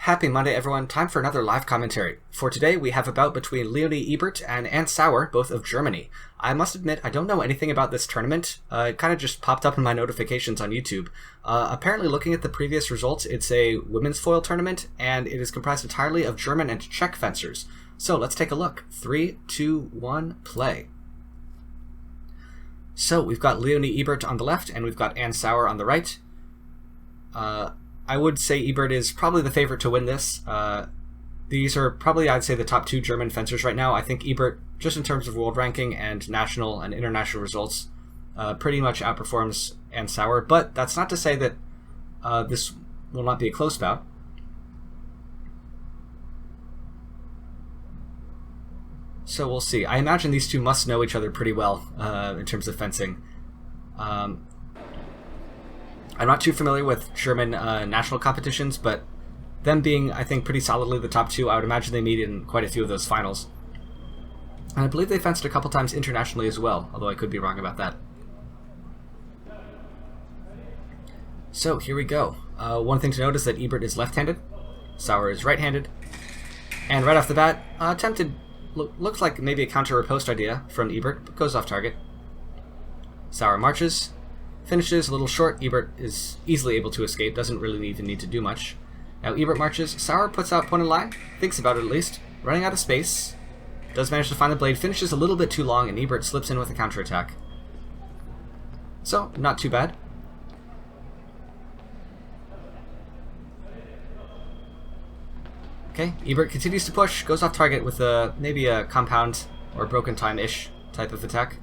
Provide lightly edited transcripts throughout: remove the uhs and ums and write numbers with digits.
Happy Monday, everyone. Time for another live commentary. For today, we have a bout between Leonie Ebert and Sauer, both of Germany. I must admit, I don't know anything about this tournament. It kind of just popped up in my notifications on YouTube. Apparently, looking at the previous results, it's a women's foil tournament, and it is comprised entirely of German and Czech fencers. So let's take a look. 3, 2, 1, play. So we've got Leonie Ebert on the left, and we've got Anne Sauer on the right. I would say Ebert is probably the favorite to win this. These are probably, I'd say, the top two German fencers right now. I think Ebert, just in terms of world ranking and national and international results, pretty much outperforms Anne Sauer. But that's not to say that this will not be a close bout. So we'll see. I imagine these two must know each other pretty well in terms of fencing. I'm not too familiar with German national competitions, but them being, I think, pretty solidly the top two, I would imagine they meet in quite a few of those finals. And I believe they fenced a couple times internationally as well, although I could be wrong about that. So here we go. One thing to note is that Ebert is left-handed, Sauer is right-handed, and right off the bat, attempted, looks like maybe a counter-riposte idea from Ebert, but goes off target. Sauer marches. Finishes a little short. Ebert is easily able to escape, doesn't really even need to do much. Now Ebert marches, Sauer puts out point in line, thinks about it at least, running out of space, does manage to find the blade, finishes a little bit too long, and Ebert slips in with a counterattack. So, not too bad. Okay, Ebert continues to push, goes off target with maybe a compound or broken time-ish type of attack.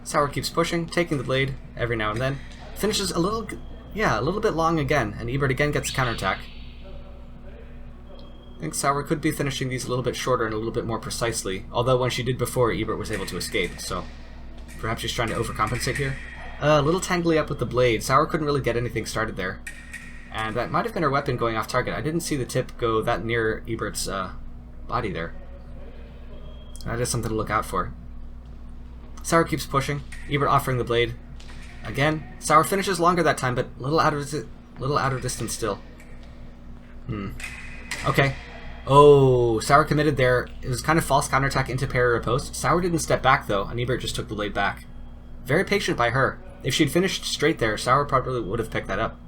Sauer keeps pushing, taking the blade every now and then. Finishes a little bit long again, and Ebert again gets a counterattack. I think Sauer could be finishing these a little bit shorter and a little bit more precisely, although when she did before, Ebert was able to escape, so perhaps she's trying to overcompensate here. A little tangly up with the blade. Sauer couldn't really get anything started there, and that might have been her weapon going off target. I didn't see the tip go that near Ebert's body there. That is something to look out for. Sauer keeps pushing, Ebert offering the blade. Again, Sauer finishes longer that time, but a little out of distance still. Okay. Oh, Sauer committed there. It was kind of false counterattack into parry riposte. Sauer didn't step back though, and Ebert just took the blade back. Very patient by her. If she'd finished straight there, Sauer probably would have picked that up.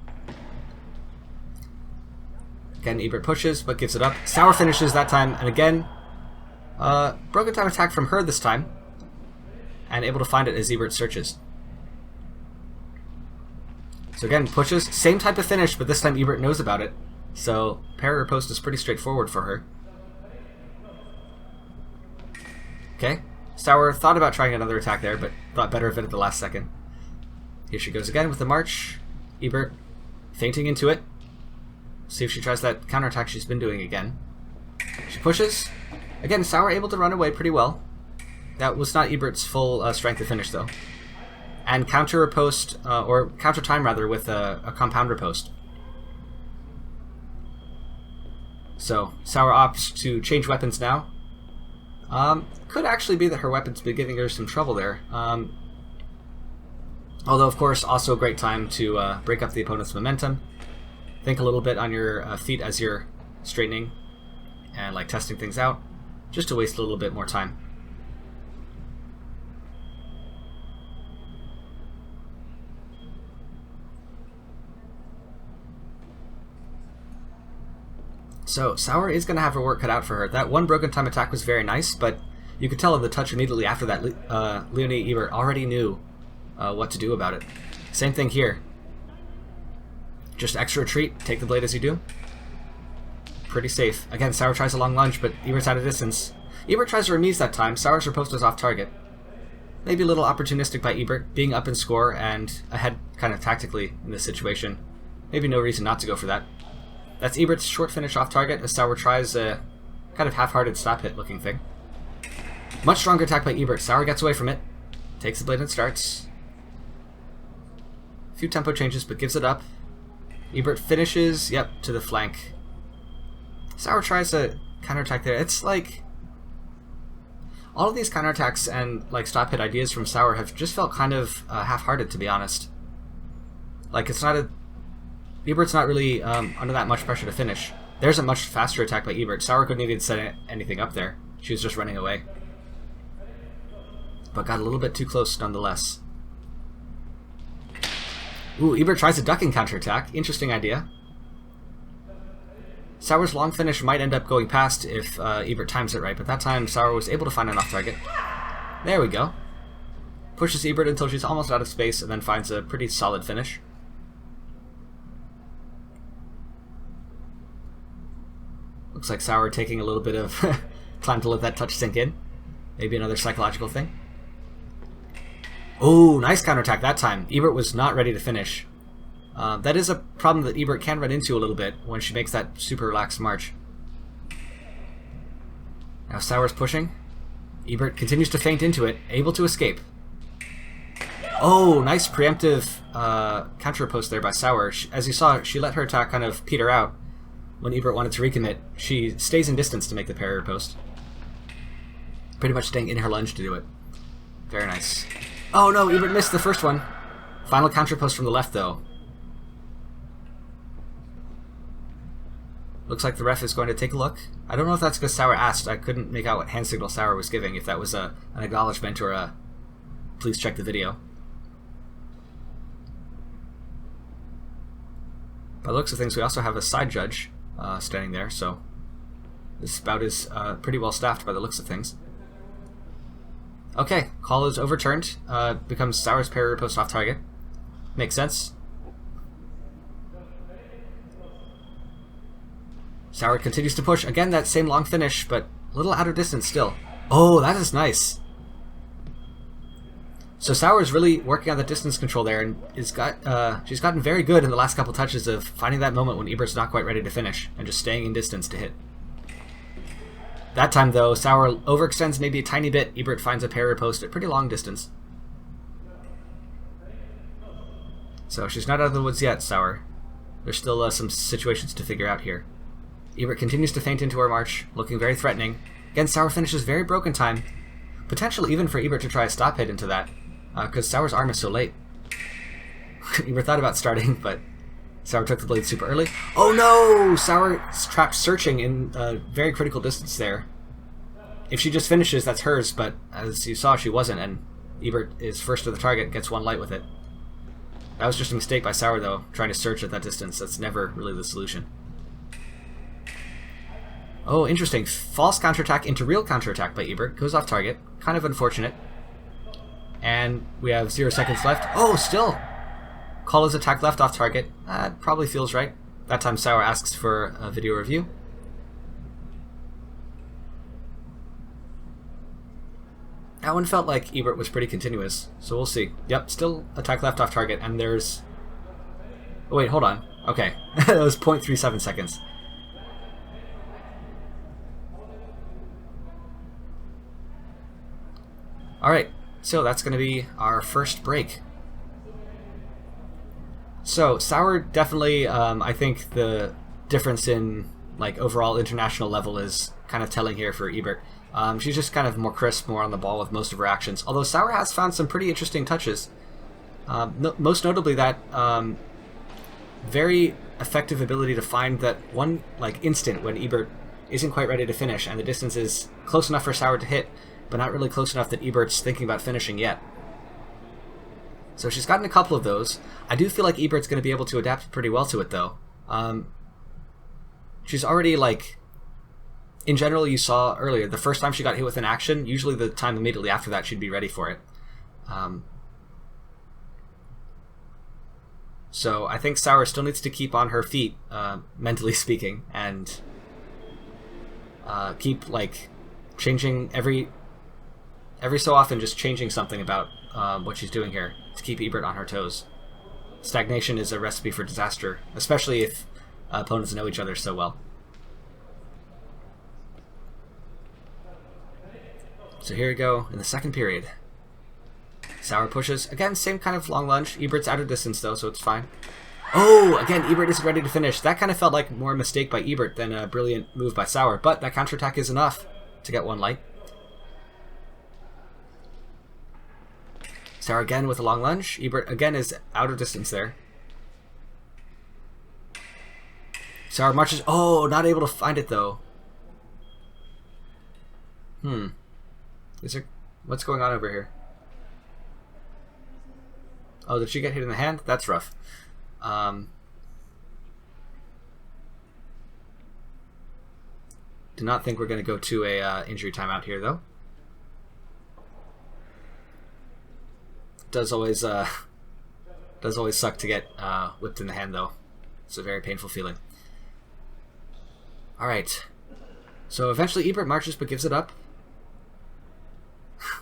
Again, Ebert pushes, but gives it up. Sauer finishes that time, and again, broken time attack from her this time. And able to find it as Ebert searches. So again, pushes, same type of finish, but this time Ebert knows about it. So parry riposte is pretty straightforward for her. Okay, Sauer thought about trying another attack there, but thought better of it at the last second. Here she goes again with the march. Ebert feinting into it. See if she tries that counterattack she's been doing again. She pushes. Again, Sauer able to run away pretty well. That was not Ebert's full strength to finish, though. And counter riposte, or counter time rather, with a compound riposte. So, Sauer opts to change weapons now. Could actually be that her weapon's been giving her some trouble there. Although, of course, also a great time to break up the opponent's momentum. Think a little bit on your feet as you're straightening and like testing things out, just to waste a little bit more time. So, Sauer is going to have her work cut out for her. That one broken time attack was very nice, but you could tell in the touch immediately after that, Leonie Ebert already knew what to do about it. Same thing here. Just extra retreat, take the blade as you do. Pretty safe. Again, Sauer tries a long lunge, but Ebert's out of distance. Ebert tries to remise that time. Sauer's riposte is off target. Maybe a little opportunistic by Ebert, being up in score and ahead kind of tactically in this situation. Maybe no reason not to go for that. That's Ebert's short finish off target as Sauer tries a kind of half-hearted stop hit looking thing. Much stronger attack by Ebert. Sauer gets away from it. Takes the blade and starts. A few tempo changes but gives it up. Ebert finishes, yep, to the flank. Sauer tries a counterattack there. It's like all of these counterattacks and like stop hit ideas from Sauer have just felt kind of half-hearted, to be honest. Like it's not a Ebert's not really under that much pressure to finish. There's a much faster attack by Ebert. Sauer couldn't even set anything up there. She was just running away. But got a little bit too close nonetheless. Ooh, Ebert tries a ducking counterattack. Interesting idea. Sauer's long finish might end up going past if Ebert times it right, but that time Sauer was able to find an off-target. There we go. Pushes Ebert until she's almost out of space and then finds a pretty solid finish. Looks like Sauer taking a little bit of time to let that touch sink in. Maybe another psychological thing. Oh, nice counterattack that time. Ebert was not ready to finish. That is a problem that Ebert can run into a little bit when she makes that super relaxed march. Now Sauer's pushing. Ebert continues to feint into it, able to escape. Oh, nice preemptive counter post there by Sauer. As you saw, she let her attack kind of peter out. When Ebert wanted to recommit, she stays in distance to make the parry post. Pretty much staying in her lunge to do it. Very nice. Oh no, Ebert missed the first one. Final counter post from the left though. Looks like the ref is going to take a look. I don't know if that's because Sauer asked. I couldn't make out what hand signal Sauer was giving, if that was an acknowledgement or a please check the video. By the looks of things, we also have a side judge standing there, so this bout is pretty well staffed by the looks of things. Okay, call is overturned. Becomes Sauer's parry post off target. Makes sense. Sauer continues to push. Again, that same long finish, but a little out of distance still. Oh, that is nice. So Sauer is really working on the distance control there, and she's gotten very good in the last couple touches of finding that moment when Ebert's not quite ready to finish, and just staying in distance to hit. That time, though, Sauer overextends maybe a tiny bit. Ebert finds a parry post at pretty long distance. So she's not out of the woods yet, Sauer. There's still some situations to figure out here. Ebert continues to feint into her march, looking very threatening. Again, Sauer finishes very broken time. Potential even for Ebert to try a stop hit into that, because Sauer's arm is so late. Ebert thought about starting, but Sauer took the blade super early. Oh no! Sauer's trapped searching in a very critical distance there. If she just finishes, that's hers, but as you saw, she wasn't, and Ebert is first to the target, gets one light with it. That was just a mistake by Sauer, though, trying to search at that distance. That's never really the solution. Oh, interesting. False counterattack into real counterattack by Ebert. Goes off target. Kind of unfortunate. And we have 0 seconds left. Oh, still! Call his attack left off target. That probably feels right. That time Sauer asks for a video review. That one felt like Ebert was pretty continuous, so we'll see. Yep, still attack left off target, and there's... Oh wait, hold on. Okay, that was 0.37 seconds. Alright, so that's going to be our first break. So, Sauer definitely, I think the difference in like overall international level is kind of telling here for Ebert. She's just kind of more crisp, more on the ball with most of her actions. Although Sauer has found some pretty interesting touches. Most notably that very effective ability to find that one like instant when Ebert isn't quite ready to finish and the distance is close enough for Sauer to hit, but not really close enough that Ebert's thinking about finishing yet. So she's gotten a couple of those. I do feel like Ebert's going to be able to adapt pretty well to it, though. She's already, like... In general, you saw earlier, the first time she got hit with an action, usually the time immediately after that she'd be ready for it. So I think Sauer still needs to keep on her feet, mentally speaking, and keep, like, changing every so often, just changing something about what she's doing here to keep Ebert on her toes. Stagnation is a recipe for disaster, especially if opponents know each other so well. So here we go in the second period. Sauer pushes. Again, same kind of long lunge. Ebert's out of distance though, so it's fine. Oh, again, Ebert isn't ready to finish. That kind of felt like more a mistake by Ebert than a brilliant move by Sauer, but that counterattack is enough to get one light. Sauer again with a long lunge. Ebert again is out of distance there. Sauer marches. Oh, not able to find it though. Is there... What's going on over here? Oh, did she get hit in the hand? That's rough. Do not think we're going to go to a injury timeout here, though. Does always suck to get whipped in the hand, though. It's a very painful feeling. All right. So eventually Ebert marches but gives it up.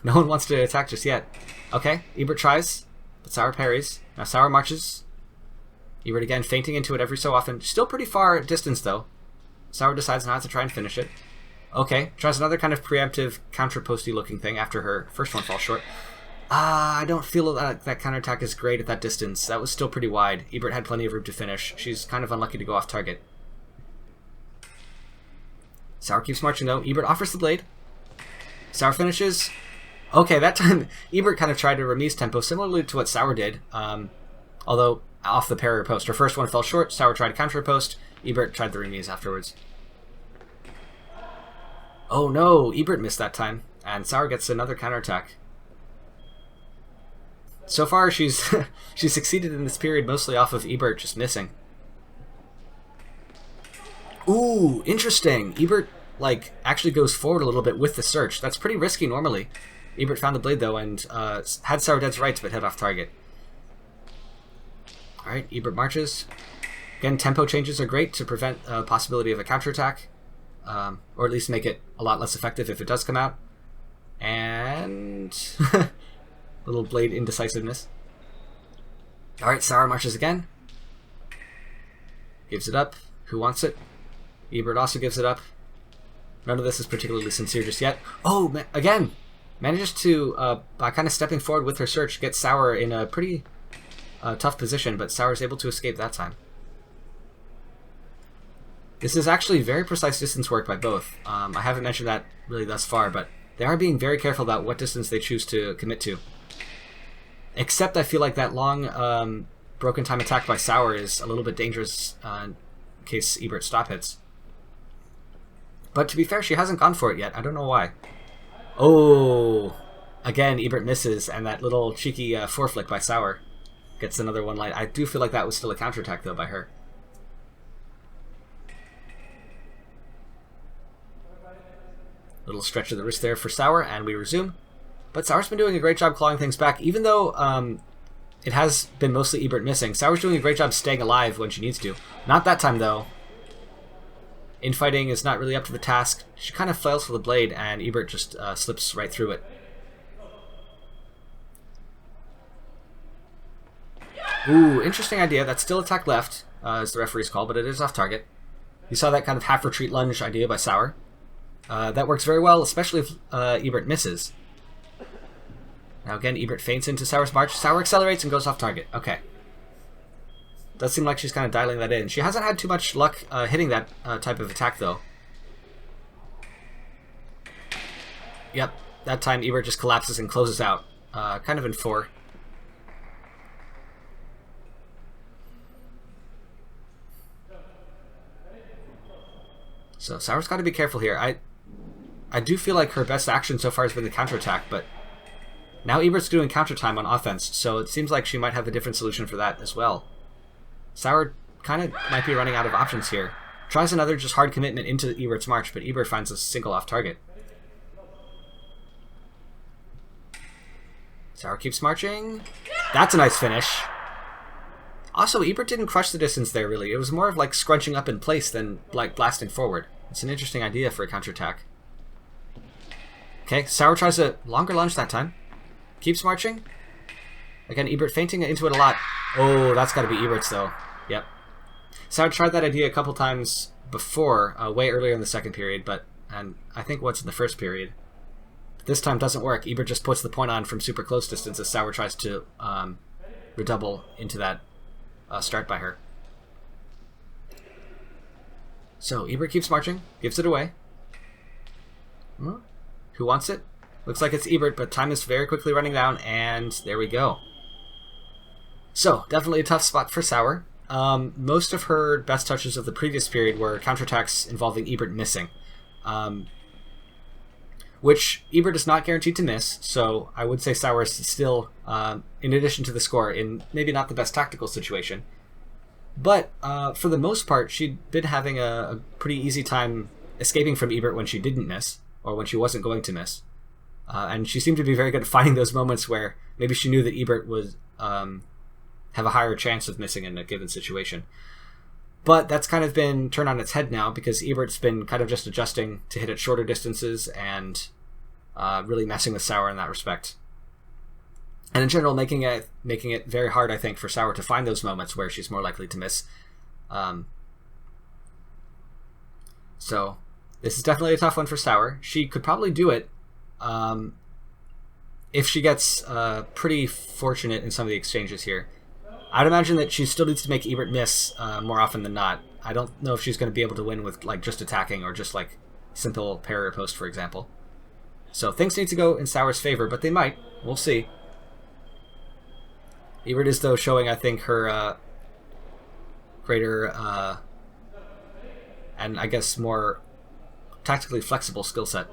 No one wants to attack just yet. Okay, Ebert tries, but Sauer parries. Now Sauer marches. Ebert again feinting into it every so often. Still pretty far distance, though. Sauer decides not to try and finish it. Okay, tries another kind of preemptive counter-posty looking thing after her first one falls short. I don't feel that counterattack is great at that distance. That was still pretty wide. Ebert had plenty of room to finish. She's kind of unlucky to go off target. Sauer keeps marching though. Ebert offers the blade. Sauer finishes. Okay, that time Ebert kind of tried to remise tempo, similarly to what Sauer did, although off the parry post. Her first one fell short. Sauer tried counter post. Ebert tried the remise afterwards. Oh no, Ebert missed that time, and Sauer gets another counterattack. So far, she's succeeded in this period mostly off of Ebert just missing. Ooh, interesting. Ebert actually goes forward a little bit with the search. That's pretty risky normally. Ebert found the blade though and had Sauer dead's rights but hit off target. All right, Ebert marches. Again, tempo changes are great to prevent possibility of a counterattack, or at least make it a lot less effective if it does come out. And little blade indecisiveness. All right, Sauer marches again. Gives it up. Who wants it? Ebert also gives it up. None of this is particularly sincere just yet. Oh, again! Manages to, by kind of stepping forward with her search, get Sauer in a pretty tough position, but Sauer is able to escape that time. This is actually very precise distance work by both. I haven't mentioned that really thus far, but they are being very careful about what distance they choose to commit to. Except I feel like that long broken time attack by Sauer is a little bit dangerous in case Ebert stop hits. But to be fair, she hasn't gone for it yet. I don't know why. Oh, again, Ebert misses, and that little cheeky foreflick by Sauer gets another one light. I do feel like that was still a counterattack, though, by her. Little stretch of the wrist there for Sauer, and we resume. But Sauer's been doing a great job clawing things back, even though it has been mostly Ebert missing. Sauer's doing a great job staying alive when she needs to. Not that time, though. Infighting is not really up to the task. She kind of flails for the blade, and Ebert just slips right through it. Ooh, interesting idea. That's still attack left, is the referee's call, but it is off target. You saw that kind of half retreat lunge idea by Sauer. That works very well, especially if Ebert misses. Now again, Ebert feints into Sauer's march. Sauer accelerates and goes off target. Okay. Does seem like she's kind of dialing that in. She hasn't had too much luck hitting that type of attack, though. Yep, that time Ebert just collapses and closes out. Kind of in 4. So Sauer's got to be careful here. I do feel like her best action so far has been the counterattack, but now Ebert's doing counter time on offense, so it seems like she might have a different solution for that as well. Sauer kind of might be running out of options here. Tries another just hard commitment into Ebert's march, but Ebert finds a single off target. Sauer keeps marching. That's a nice finish. Also, Ebert didn't crush the distance there, really. It was more of like scrunching up in place than like blasting forward. It's an interesting idea for a counterattack. Okay, Sauer tries a longer lunge that time. Keeps marching. Again, Ebert feinting into it a lot. Oh, that's got to be Ebert's, though. Yep. Sauer tried that idea a couple times before, way earlier in the second period, and I think what's in the first period. But this time doesn't work. Ebert just puts the point on from super close distance as Sauer tries to redouble into that start by her. So, Ebert keeps marching, gives it away. Who wants it? Looks like it's Ebert, but time is very quickly running down, and there we go. So, definitely a tough spot for Sauer. most of her best touches of the previous period were counterattacks involving Ebert missing. Which Ebert is not guaranteed to miss, so I would say Sauer is still, in addition to the score, in maybe not the best tactical situation. But for the most part, she'd been having a pretty easy time escaping from Ebert when she didn't miss, or when she wasn't going to miss. And she seemed to be very good at finding those moments where maybe she knew that Ebert would have a higher chance of missing in a given situation. But that's kind of been turned on its head now, because Ebert's been kind of just adjusting to hit at shorter distances and really messing with Sauer in that respect. And in general, making it very hard, I think, for Sauer to find those moments where she's more likely to miss. So this is definitely a tough one for Sauer. She could probably do it if she gets pretty fortunate in some of the exchanges here. I'd imagine that she still needs to make Ebert miss more often than not. I don't know if she's going to be able to win with like just attacking or just like simple parry or post, for example. So things need to go in Sauer's favor, but they might. We'll see. Ebert is, though, showing, I think, her greater and, I guess, more tactically flexible skill set.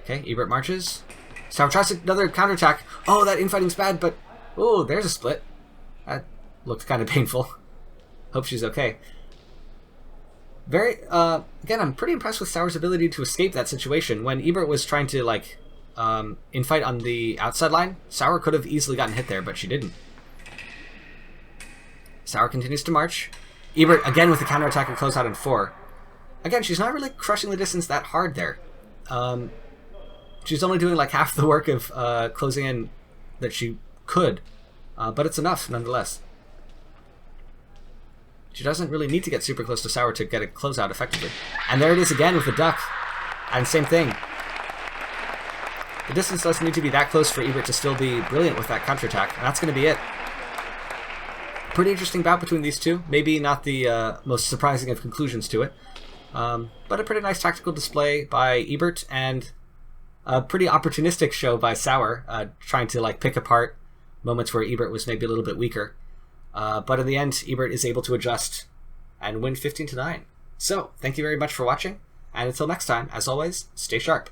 Okay, Ebert marches. Sauer tries another counterattack. Oh, that infighting's bad, but... Oh, there's a split. That looked kind of painful. Hope she's okay. Again, I'm pretty impressed with Sauer's ability to escape that situation. When Ebert was trying to, like, infight on the outside line, Sauer could have easily gotten hit there, but she didn't. Sauer continues to march. Ebert, again, with the counterattack and close out in 4. Again, she's not really crushing the distance that hard there. She's only doing like half the work of closing in that she could, but it's enough nonetheless. She doesn't really need to get super close to Sauer to get a closeout effectively. And there it is again with the duck. And same thing. The distance doesn't need to be that close for Ebert to still be brilliant with that counterattack, and that's going to be it. Pretty interesting bout between these two. Maybe not the most surprising of conclusions to it, but a pretty nice tactical display by Ebert, and a pretty opportunistic show by Sauer, trying to like pick apart moments where Ebert was maybe a little bit weaker. But in the end, Ebert is able to adjust and win 15-9. So, thank you very much for watching, and until next time, as always, stay sharp.